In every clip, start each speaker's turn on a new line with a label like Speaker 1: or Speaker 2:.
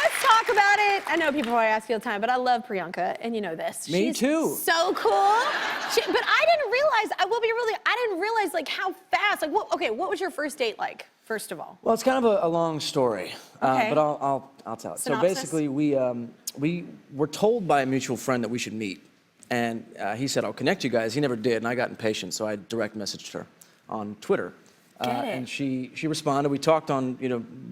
Speaker 1: let's talk about it. I know people probably ask you all the time, but I love Priyanka, and you know this.
Speaker 2: Me
Speaker 1: She's
Speaker 2: too.
Speaker 1: So cool. But I didn't realize, I will be really, I didn't realize like how fast, like what was your first date like, first of all?
Speaker 2: Well, it's kind of a long story,
Speaker 1: Okay.
Speaker 2: but I'll tell it.
Speaker 1: Synopsis?
Speaker 2: So basically, we were told by a mutual friend that we should meet, and he said, "I'll connect you guys." He never did, and I got impatient, so I direct messaged her on Twitter.
Speaker 1: Get it.
Speaker 2: And she responded. We talked on,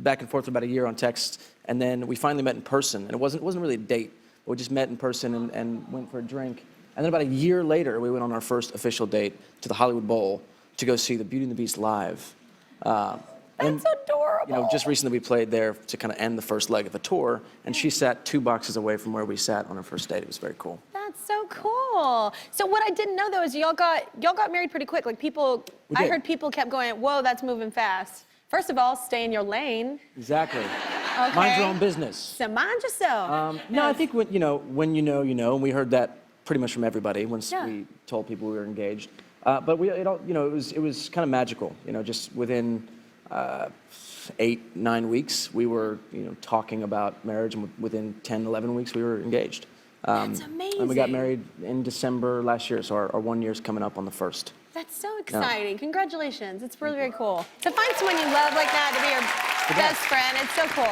Speaker 2: back and forth for about a year on text, and then we finally met in person. And it wasn't really a date, but we just met in person and went for a drink. And then about a year later, we went on our first official date to the Hollywood Bowl to go see the Beauty and the Beast live.
Speaker 1: That's adorable.
Speaker 2: Just recently we played there to kind of end the first leg of the tour, and she sat 2 boxes away from where we sat on our first date. It was very cool.
Speaker 1: That's so cool. So what I didn't know though is y'all got married pretty quick. Like people, I heard people kept going, "Whoa, that's moving fast." First of all, stay in your lane.
Speaker 2: Exactly.
Speaker 1: Okay.
Speaker 2: Mind your own business.
Speaker 1: So mind yourself.
Speaker 2: No, I think when you know, and we heard that pretty much from everybody once we told people we were engaged. But it was kind of magical. Just within 8-9 weeks, we were talking about marriage, and within 10-11 weeks, we were engaged.
Speaker 1: That's amazing.
Speaker 2: And we got married in December last year, so our 1 year's coming up on the 1st.
Speaker 1: That's so exciting. Congratulations. It's really, very cool. To find someone you love like that to be your best friend, it's so cool.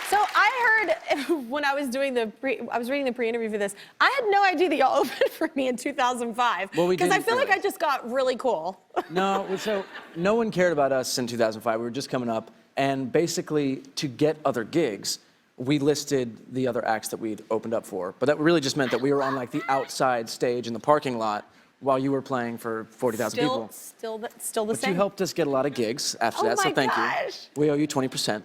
Speaker 1: So I heard when I was doing I was reading the pre-interview for this, I had no idea that y'all opened for me in 2005.
Speaker 2: Well, we
Speaker 1: because I
Speaker 2: didn't
Speaker 1: feel like
Speaker 2: really.
Speaker 1: I just got really cool.
Speaker 2: No, so no one cared about us in 2005. We were just coming up, and basically to get other gigs, we listed the other acts that we'd opened up for. But that really just meant that we were on like the outside stage in the parking lot while you were playing for 40,000 people.
Speaker 1: Still the
Speaker 2: But
Speaker 1: same.
Speaker 2: you helped us get a lot of gigs after that, so thank you. We owe you 20%.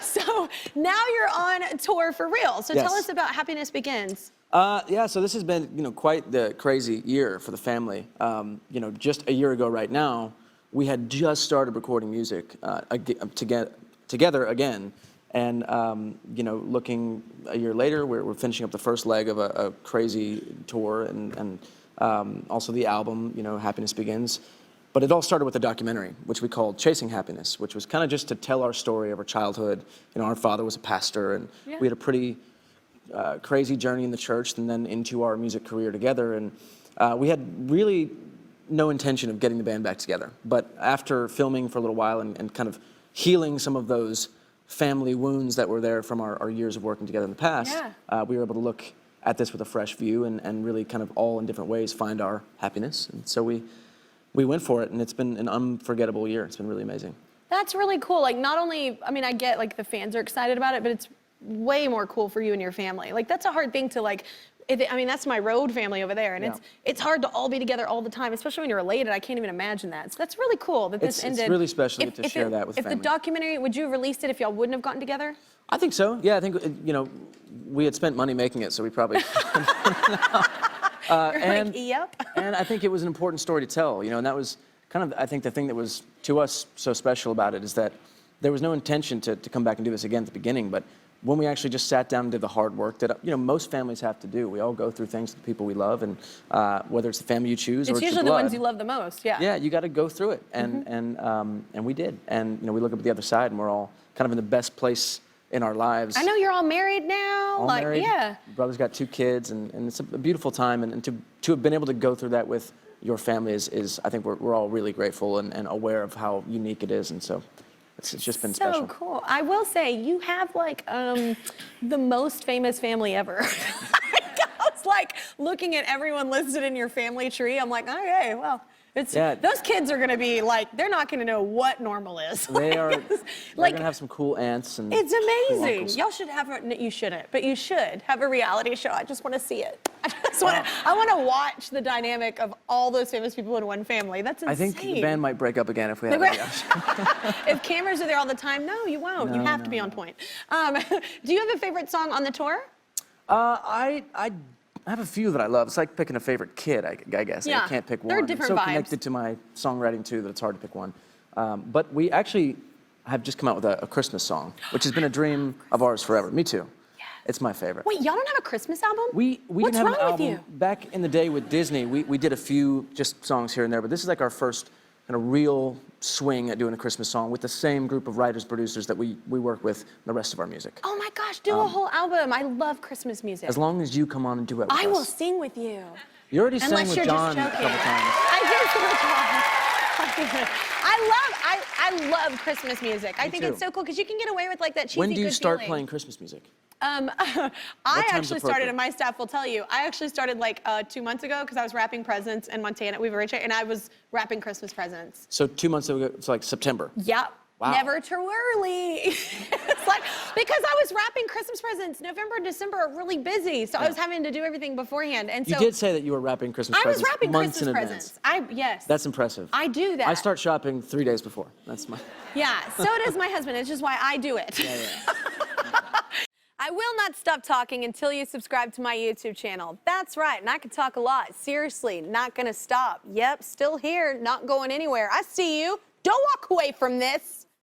Speaker 1: So now you're on tour for real. So tell us about Happiness Begins.
Speaker 2: So this has been, quite the crazy year for the family. Just a year ago right now, we had just started recording music together again. And, looking a year later, we're finishing up the first leg of a crazy tour and also the album, Happiness Begins. But it all started with a documentary, which we called Chasing Happiness, which was kind of just to tell our story of our childhood. Our father was a pastor, and we had a pretty crazy journey in the church and then into our music career together. And we had really no intention of getting the band back together. But after filming for a little while and kind of healing some of those family wounds that were there from our years of working together in the past, we were able to look at this with a fresh view and really kind of all in different ways find our happiness. And so we went for it, and it's been an unforgettable year. It's been really amazing. That's really cool. Like, not only, I get like the fans are excited about it, but it's way more cool for you and your family. Like, that's a hard thing to like, that's my road family over there, and it's hard to all be together all the time, especially when you're related. I can't even imagine that. So that's really cool that this ended. It's really special to share that with family. If the documentary, would you have released it if y'all wouldn't have gotten together? I think so. Yeah, I think, we had spent money making it, so we probably... And I think it was an important story to tell, and that was kind of, I think, the thing that was, to us, so special about it is that there was no intention to come back and do this again at the beginning, but when we actually just sat down and did the hard work that, most families have to do. We all go through things with the people we love, and whether it's the family you choose or it's
Speaker 1: usually the ones you love the most, Yeah, you
Speaker 2: got to go through it, and we did. And, we look up at the other side, and we're all kind of in the best place in our lives.
Speaker 1: I know you're all married now.
Speaker 2: All married. Brother's got 2 kids, and it's a beautiful time. And to have been able to go through that with your family is I think we're all really grateful and aware of how unique it is. And so it's just been special.
Speaker 1: So cool. I will say, you have like the most famous family ever. I was like looking at everyone listed in your family tree. I'm like, okay, well. Those kids are going to be like, they're not going to know what normal is.
Speaker 2: They're going to have some cool aunts and
Speaker 1: it's amazing.
Speaker 2: Cool
Speaker 1: Y'all should have you shouldn't, but you should have a reality show. I just want to see it. I want to watch the dynamic of all those famous people in one family. That's insane.
Speaker 2: I think the band might break up again if we have a reality show.
Speaker 1: If cameras are there all the time, no, you won't. You have to be on point. Do you have a favorite song on the tour?
Speaker 2: I have a few that I love. It's like picking a favorite kid, I guess.
Speaker 1: Yeah.
Speaker 2: I can't pick one.
Speaker 1: There are different
Speaker 2: it's so
Speaker 1: vibes.
Speaker 2: Connected to my songwriting, too, that it's hard to pick one. But we actually have just come out with a Christmas song, which has been a dream of ours forever. Me too. Yes. It's my favorite.
Speaker 1: Wait, y'all don't have a Christmas album?
Speaker 2: We
Speaker 1: What's
Speaker 2: didn't have
Speaker 1: wrong
Speaker 2: an
Speaker 1: with
Speaker 2: album.
Speaker 1: you?
Speaker 2: Back in the day with Disney, we did a few just songs here and there, but this is like our first kind of real swing at doing a Christmas song with the same group of writers, producers that we work with in the rest of our music.
Speaker 1: Oh my gosh, do a whole album. I love Christmas music.
Speaker 2: As long as you come on and do it with us.
Speaker 1: I will sing with you.
Speaker 2: You already sang
Speaker 1: Unless
Speaker 2: with
Speaker 1: you're
Speaker 2: John a
Speaker 1: just
Speaker 2: couple
Speaker 1: joking.
Speaker 2: times.
Speaker 1: I did sing with John. I love Christmas music. I think
Speaker 2: too.
Speaker 1: it's so cool because you can get away with like that cheesy
Speaker 2: When do you
Speaker 1: good
Speaker 2: start
Speaker 1: feeling.
Speaker 2: playing Christmas music?
Speaker 1: I
Speaker 2: time's
Speaker 1: actually started,
Speaker 2: appropriate?
Speaker 1: and my staff will tell you, I actually started like 2 months ago because I was wrapping presents in Montana. We were rich, and I was wrapping Christmas presents.
Speaker 2: So 2 months ago, it's like September.
Speaker 1: Yep.
Speaker 2: Wow.
Speaker 1: Never too early. It's like, because I was wrapping Christmas presents. November and December are really busy, so I was having to do everything beforehand. And
Speaker 2: You
Speaker 1: so
Speaker 2: did say that you were wrapping Christmas
Speaker 1: I was
Speaker 2: presents
Speaker 1: wrapping
Speaker 2: months
Speaker 1: Christmas
Speaker 2: in advance.
Speaker 1: presents. Yes.
Speaker 2: That's impressive.
Speaker 1: I do that.
Speaker 2: I start shopping 3 days before. That's my.
Speaker 1: Yeah, so does my husband. It's just why I do it. I will not stop talking until you subscribe to my YouTube channel. That's right, and I can talk a lot. Seriously, not gonna stop. Yep, still here, not going anywhere. I see you. Don't walk away from this.